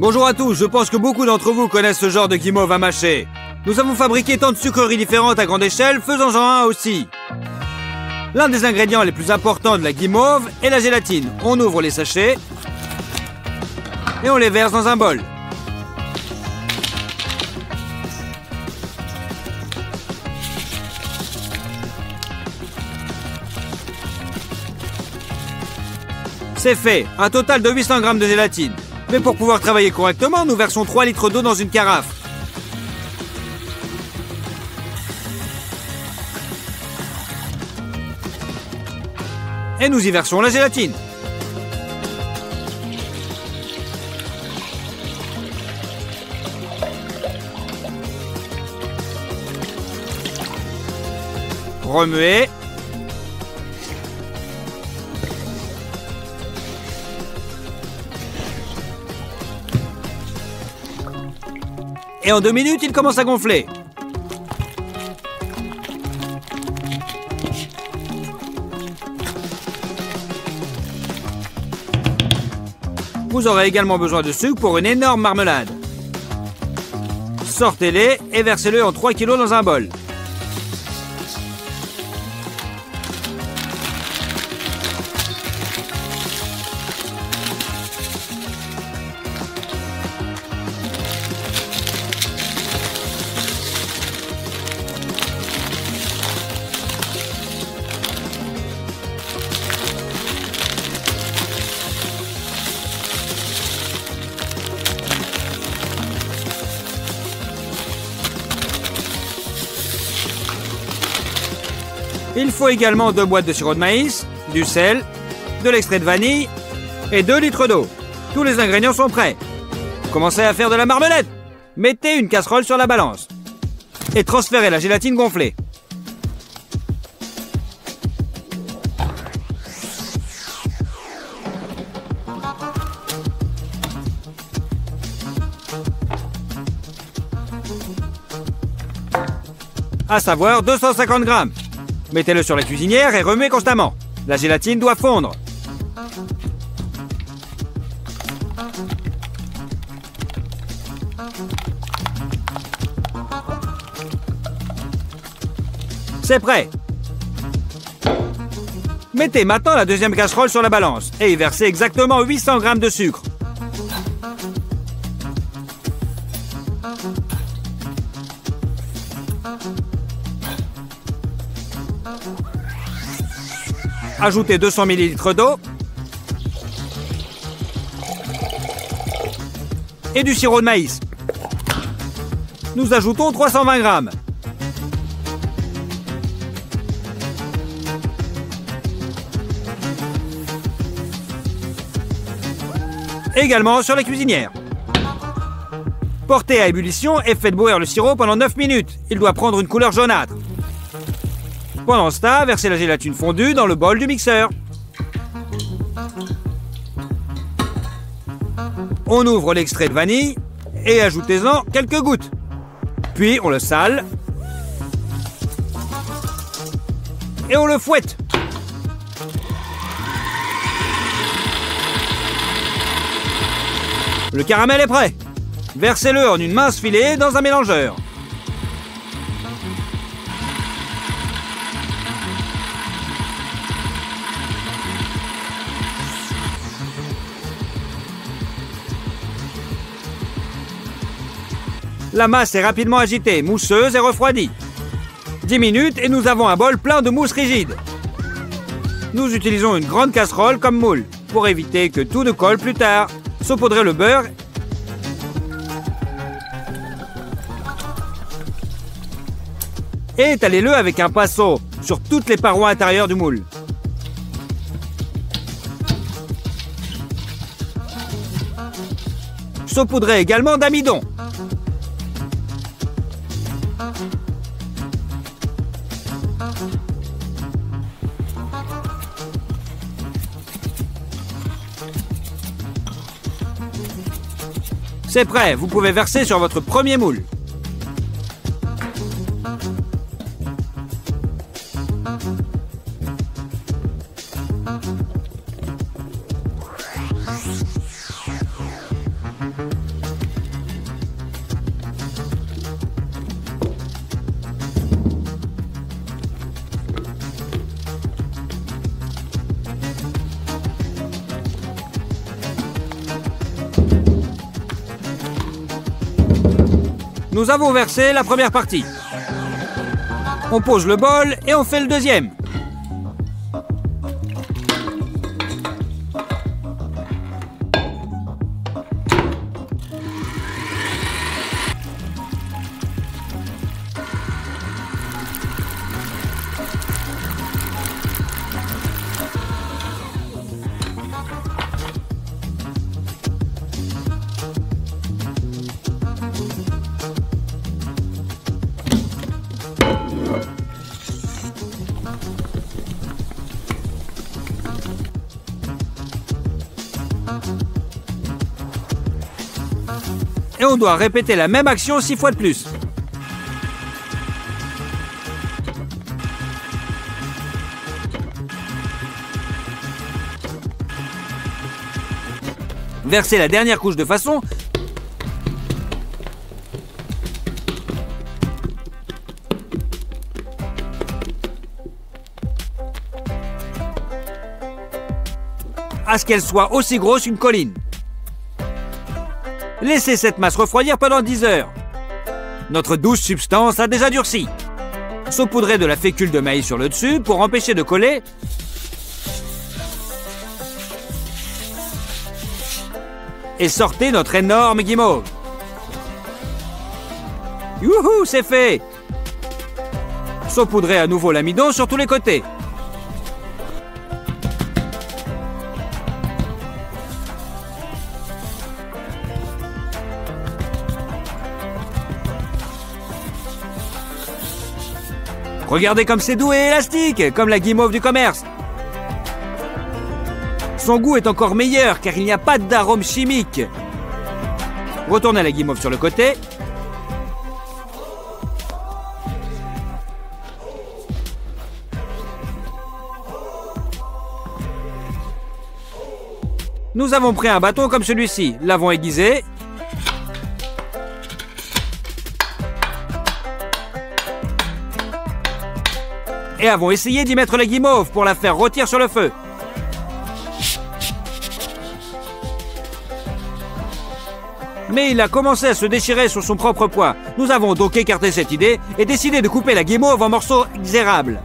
Bonjour à tous, je pense que beaucoup d'entre vous connaissent ce genre de guimauve à mâcher. Nous avons fabriqué tant de sucreries différentes à grande échelle, faisons-en un aussi. L'un des ingrédients les plus importants de la guimauve est la gélatine. On ouvre les sachets et on les verse dans un bol. C'est fait, un total de 800 g de gélatine. Mais pour pouvoir travailler correctement, nous versons 3 litres d'eau dans une carafe. Et nous y versons la gélatine. Remuer. Et en 2 minutes, il commence à gonfler. Vous aurez également besoin de sucre pour une énorme marmelade. Sortez-les et versez-le en 3 kg dans un bol. Il faut également 2 boîtes de sirop de maïs, du sel, de l'extrait de vanille et 2 litres d'eau. Tous les ingrédients sont prêts. Commencez à faire de la marmelade. Mettez une casserole sur la balance et transférez la gélatine gonflée. À savoir 250 g. Mettez-le sur la cuisinière et remuez constamment. La gélatine doit fondre. C'est prêt. Mettez maintenant la deuxième casserole sur la balance et y versez exactement 800 g de sucre. Ajoutez 200 ml d'eau et du sirop de maïs. Nous ajoutons 320 g. Également sur la cuisinière. Portez à ébullition et faites bouillir le sirop pendant 9 minutes. Il doit prendre une couleur jaunâtre. Pendant ce temps, versez la gélatine fondue dans le bol du mixeur. On ouvre l'extrait de vanille et ajoutez-en quelques gouttes. Puis on le sale et on le fouette. Le caramel est prêt. Versez-le en une mince filée dans un mélangeur. La masse est rapidement agitée, mousseuse et refroidie. 10 minutes et nous avons un bol plein de mousse rigide. Nous utilisons une grande casserole comme moule pour éviter que tout ne colle plus tard. Saupoudrez le beurre et étalez-le avec un pinceau sur toutes les parois intérieures du moule. Saupoudrez également d'amidon. C'est prêt, vous pouvez verser sur votre premier moule. Nous avons versé la première partie. On pose le bol et on fait le deuxième. Et on doit répéter la même action 6 fois de plus. Versez la dernière couche de façon à ce qu'elle soit aussi grosse qu'une colline. Laissez cette masse refroidir pendant 10 heures. Notre douce substance a déjà durci. Saupoudrez de la fécule de maïs sur le dessus pour empêcher de coller. Et sortez notre énorme guimauve. Youhou, c'est fait! Saupoudrez à nouveau l'amidon sur tous les côtés. Regardez comme c'est doux et élastique, comme la guimauve du commerce. Son goût est encore meilleur car il n'y a pas d'arôme chimique. Retournez la guimauve sur le côté. Nous avons pris un bâton comme celui-ci, l'avons aiguisé. Et avons essayé d'y mettre la guimauve pour la faire rôtir sur le feu. Mais il a commencé à se déchirer sous son propre poids. Nous avons donc écarté cette idée et décidé de couper la guimauve en morceaux exérables.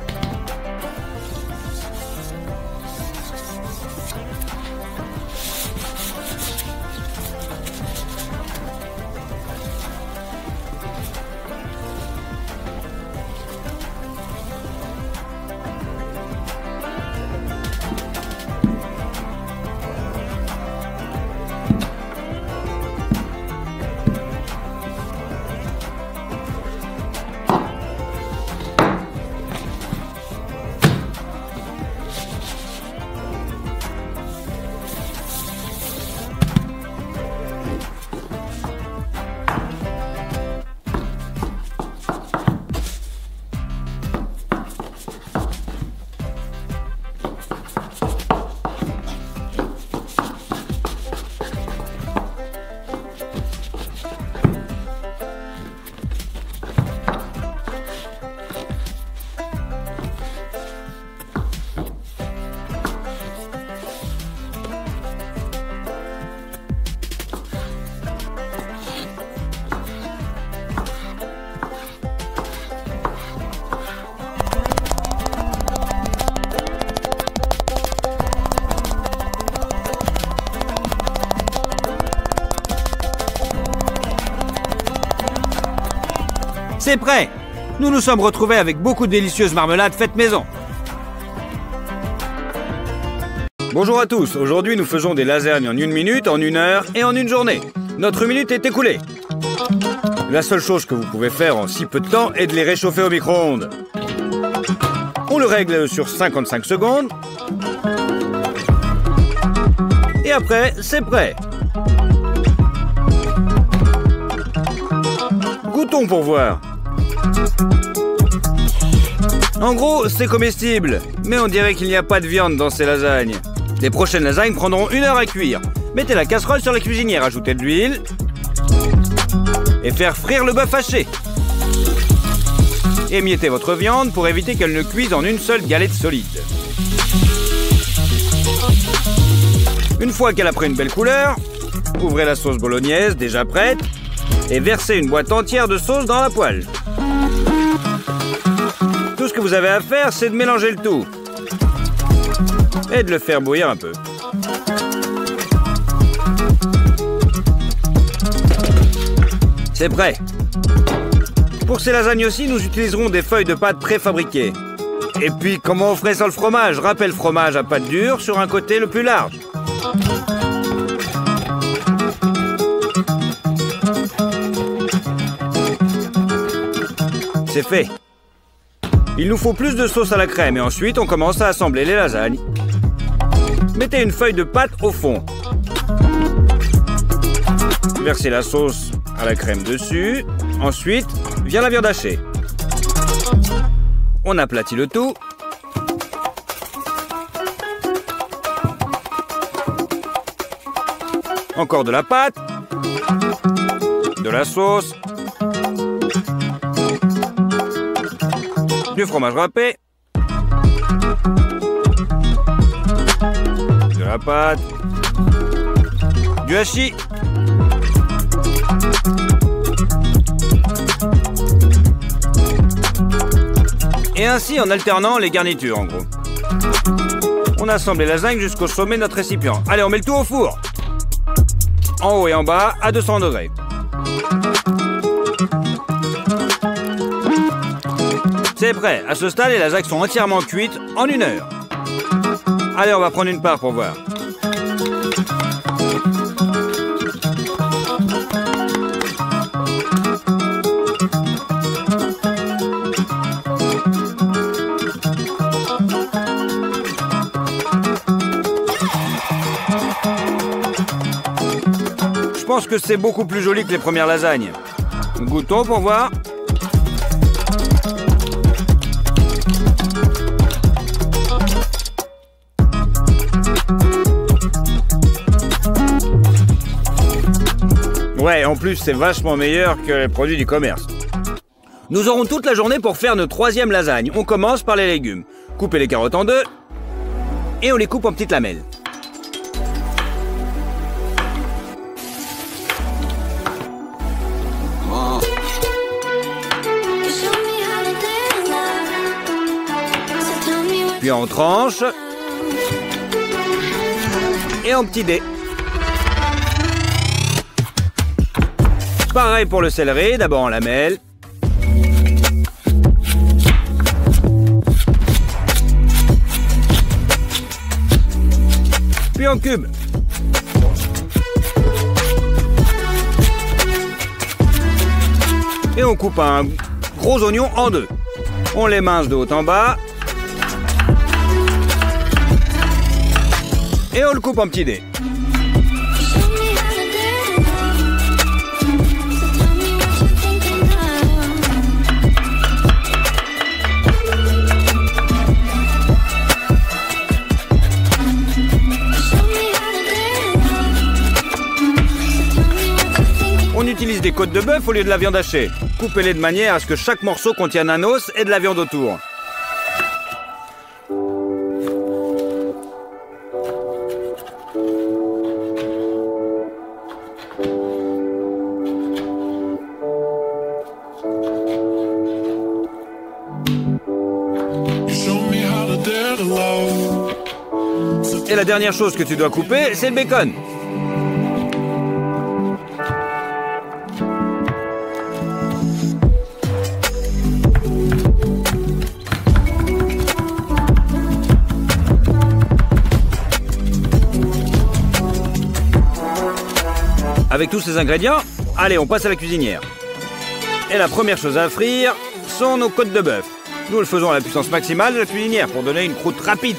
C'est prêt! Nous nous sommes retrouvés avec beaucoup de délicieuses marmelades faites maison. Bonjour à tous, aujourd'hui nous faisons des lasagnes en 1 minute, en 1 heure et en 1 journée. Notre minute est écoulée. La seule chose que vous pouvez faire en si peu de temps est de les réchauffer au micro-ondes. On le règle sur 55 secondes. Et après, c'est prêt. Goûtons pour voir. En gros, c'est comestible, mais on dirait qu'il n'y a pas de viande dans ces lasagnes. Les prochaines lasagnes prendront 1 heure à cuire. Mettez la casserole sur la cuisinière, ajoutez de l'huile et faire frire le bœuf haché. Émiettez votre viande pour éviter qu'elle ne cuise en une seule galette solide. Une fois qu'elle a pris une belle couleur, ouvrez la sauce bolognaise déjà prête et versez une boîte entière de sauce dans la poêle. Tout ce que vous avez à faire, c'est de mélanger le tout et de le faire bouillir un peu. C'est prêt. Pour ces lasagnes aussi, nous utiliserons des feuilles de pâte préfabriquées. Et puis, comment on ferait sans le fromage? Râpez le fromage à pâte dure sur un côté le plus large. C'est fait. Il nous faut plus de sauce à la crème et ensuite on commence à assembler les lasagnes. Mettez une feuille de pâte au fond. Versez la sauce à la crème dessus. Ensuite, vient la viande hachée. On aplatit le tout. Encore de la pâte. De la sauce. Du fromage râpé. De la pâte. Du hachis. Et ainsi en alternant les garnitures en gros. On assemble les lasagnes jusqu'au sommet de notre récipient. Allez, on met le tout au four. En haut et en bas à 200 degrés. C'est prêt. À ce stade, les lasagnes sont entièrement cuites en 1 heure. Allez, on va prendre une part pour voir. Je pense que c'est beaucoup plus joli que les premières lasagnes. Goûtons pour voir. Ouais, en plus, c'est vachement meilleur que les produits du commerce. Nous aurons toute la journée pour faire notre 3e lasagne. On commence par les légumes. Coupez les carottes en 2 et on les coupe en petites lamelles. Puis en tranches et en petits dés. Pareil pour le céleri, d'abord en lamelles. Puis en cubes. Et on coupe un gros oignon en 2. On les mince de haut en bas. Et on le coupe en petits dés. On utilise des côtes de bœuf au lieu de la viande hachée. Coupez-les de manière à ce que chaque morceau contienne un os et de la viande autour. Et la dernière chose que tu dois couper, c'est le bacon. Avec tous ces ingrédients, allez, on passe à la cuisinière. Et la première chose à frire sont nos côtes de bœuf. Nous le faisons à la puissance maximale de la cuisinière pour donner une croûte rapide.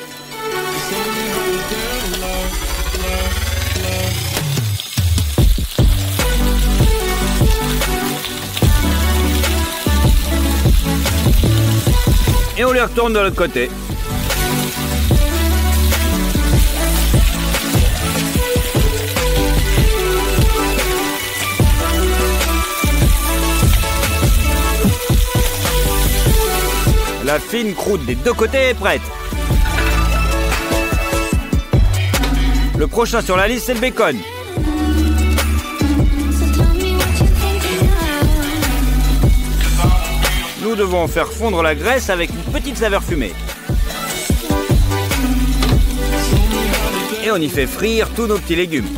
Et on les retourne de l'autre côté. La fine croûte des deux côtés est prête. Le prochain sur la liste, c'est le bacon. nous devons faire fondre la graisse avec une petite saveur fumée. Et on y fait frire tous nos petits légumes.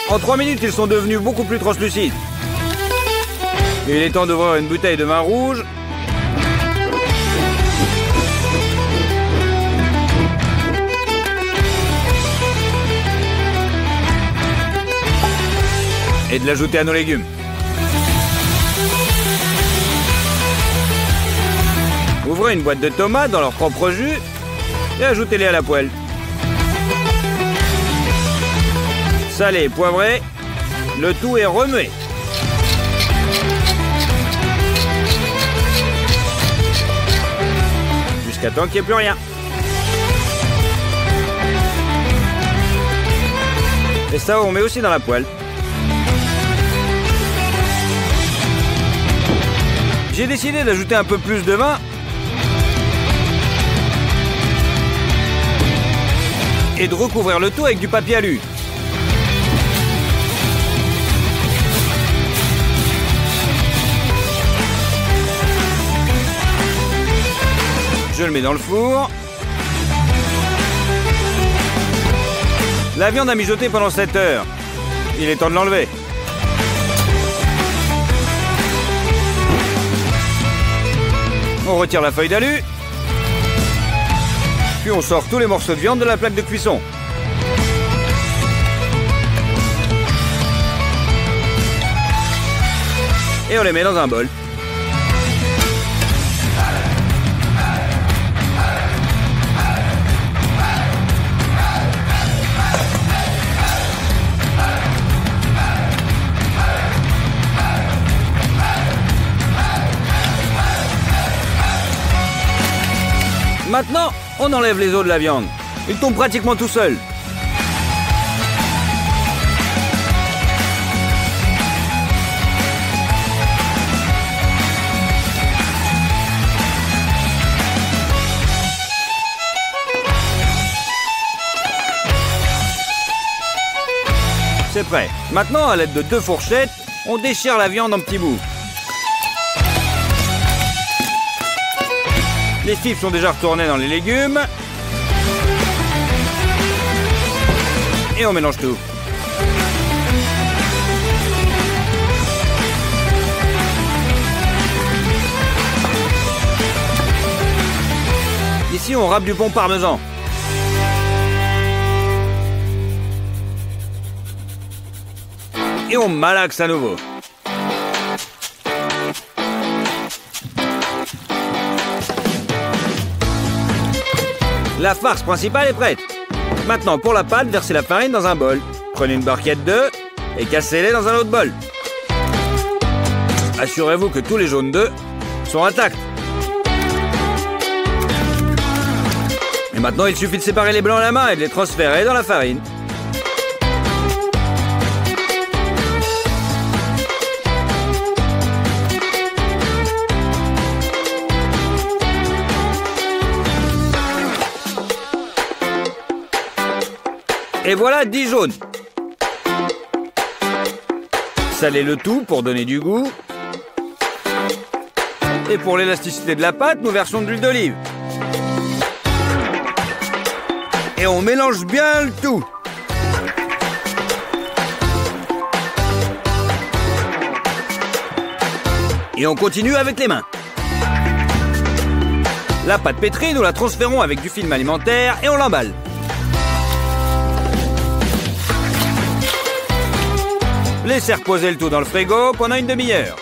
En 3 minutes, ils sont devenus beaucoup plus translucides. Et il est temps d'ouvrir une bouteille de vin rouge. Et de l'ajouter à nos légumes. Ouvrez une boîte de tomates dans leur propre jus et ajoutez-les à la poêle. Salé et poivré, le tout est remué. Jusqu'à temps qu'il n'y ait plus rien. Et ça, on met aussi dans la poêle. J'ai décidé d'ajouter un peu plus de vin et de recouvrir le tout avec du papier alu. Je le mets dans le four. La viande a mijoté pendant 7 heures. Il est temps de l'enlever. On retire la feuille d'alu. Puis on sort tous les morceaux de viande de la plaque de cuisson. Et on les met dans un bol. Maintenant, on enlève les os de la viande. Il tombe pratiquement tout seul. C'est prêt. Maintenant, à l'aide de 2 fourchettes, on déchire la viande en petits bouts. Les fibres sont déjà retournées dans les légumes. Et on mélange tout. Ici, on râpe du bon parmesan. Et on malaxe à nouveau. La farce principale est prête. Maintenant, pour la pâte, versez la farine dans un bol. Prenez une barquette d'œufs et cassez-les dans un autre bol. Assurez-vous que tous les jaunes d'œufs sont intacts. Et maintenant, il suffit de séparer les blancs à la main et de les transférer dans la farine. Et voilà 10 jaunes. Salez le tout pour donner du goût. Et pour l'élasticité de la pâte, nous versons de l'huile d'olive. Et on mélange bien le tout. Et on continue avec les mains. La pâte pétrie, nous la transférons avec du film alimentaire et on l'emballe. Laissez reposer le tout dans le frigo pendant une demi-heure.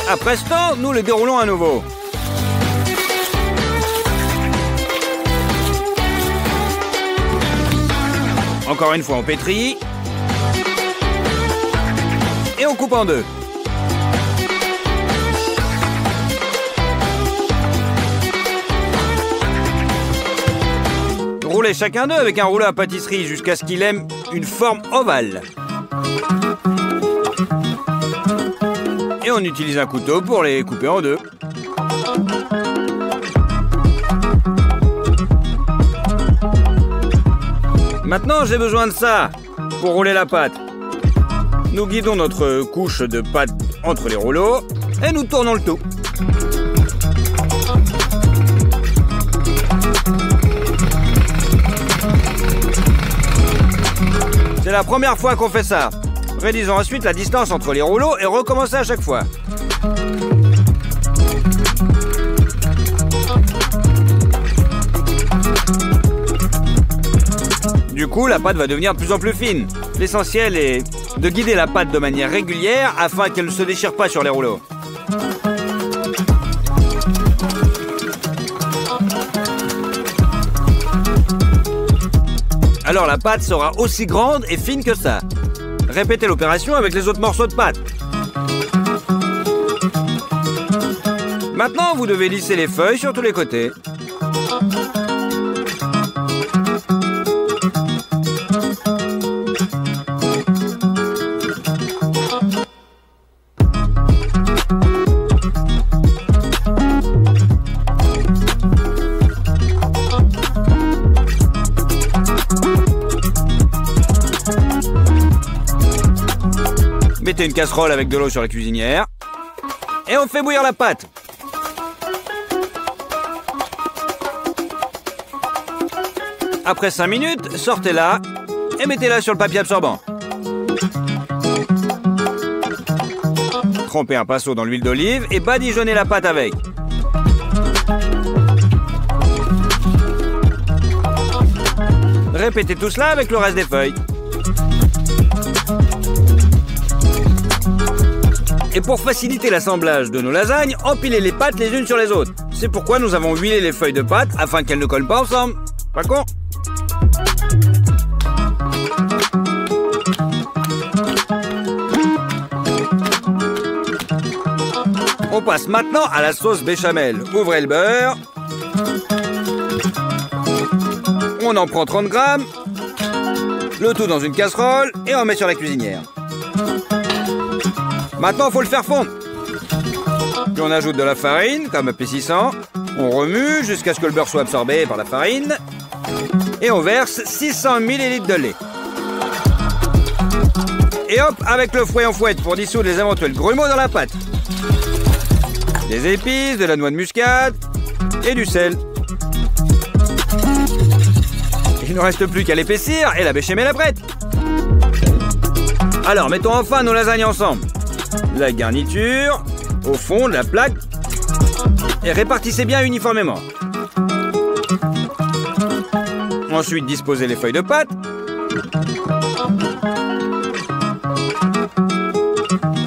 Après ce temps, nous le déroulons à nouveau. Encore une fois, on pétrit. Et on coupe en deux. Roulez chacun d'eux avec un rouleau à pâtisserie jusqu'à ce qu'il ait une forme ovale. Et on utilise un couteau pour les couper en deux. Maintenant, j'ai besoin de ça pour rouler la pâte. Nous guidons notre couche de pâte entre les rouleaux et nous tournons le tout. C'est la première fois qu'on fait ça. Réduisons ensuite la distance entre les rouleaux et recommencer à chaque fois. Du coup, la pâte va devenir de plus en plus fine. L'essentiel est de guider la pâte de manière régulière afin qu'elle ne se déchire pas sur les rouleaux. Alors la pâte sera aussi grande et fine que ça. Répétez l'opération avec les autres morceaux de pâte. Maintenant, vous devez lisser les feuilles sur tous les côtés. Mettez une casserole avec de l'eau sur la cuisinière. Et on fait bouillir la pâte. Après 5 minutes, sortez-la et mettez-la sur le papier absorbant. Trempez un pinceau dans l'huile d'olive et badigeonnez la pâte avec. Répétez tout cela avec le reste des feuilles. Et pour faciliter l'assemblage de nos lasagnes, empilez les pâtes les unes sur les autres. C'est pourquoi nous avons huilé les feuilles de pâte afin qu'elles ne collent pas ensemble. Pas con? On passe maintenant à la sauce béchamel. Ouvrez le beurre. On en prend 30 grammes. Le tout dans une casserole et on met sur la cuisinière. Maintenant, il faut le faire fondre. Puis on ajoute de la farine comme épaississant. On remue jusqu'à ce que le beurre soit absorbé par la farine. Et on verse 600 ml de lait. Et hop, avec le fouet, on fouette pour dissoudre les éventuels grumeaux dans la pâte. Des épices, de la noix de muscade et du sel. Il ne reste plus qu'à l'épaissir et la béchamel est prête. Alors, mettons enfin nos lasagnes ensemble. La garniture au fond de la plaque et répartissez bien uniformément. Ensuite, disposez les feuilles de pâte.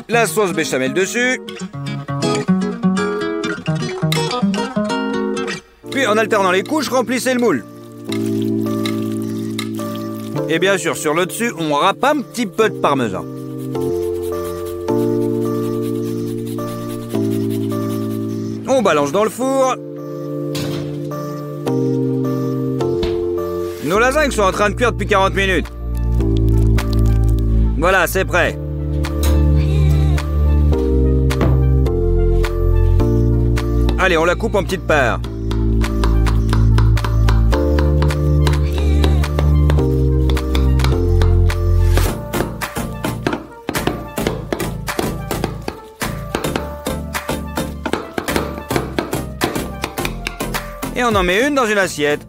La sauce béchamel dessus. Puis, en alternant les couches, remplissez le moule. Et bien sûr, sur le dessus, on râpe un petit peu de parmesan. On balance dans le four. Nos lasagnes sont en train de cuire depuis 40 minutes. Voilà, c'est prêt. Allez, on la coupe en petites parts. Et on en met une dans une assiette.